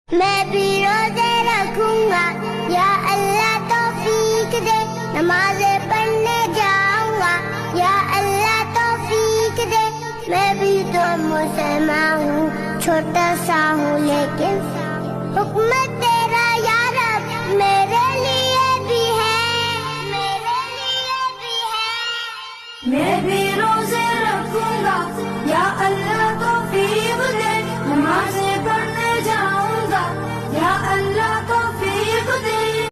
मैं भी रोजे रखूंगा, या अल्लाह तौफीक दे। नमाज़े पढ़ने जाऊंगा, या अल्लाह तौफीक दे। मैं भी तो मुसलमान हूँ, छोटा सा हूँ लेकिन हुक्मत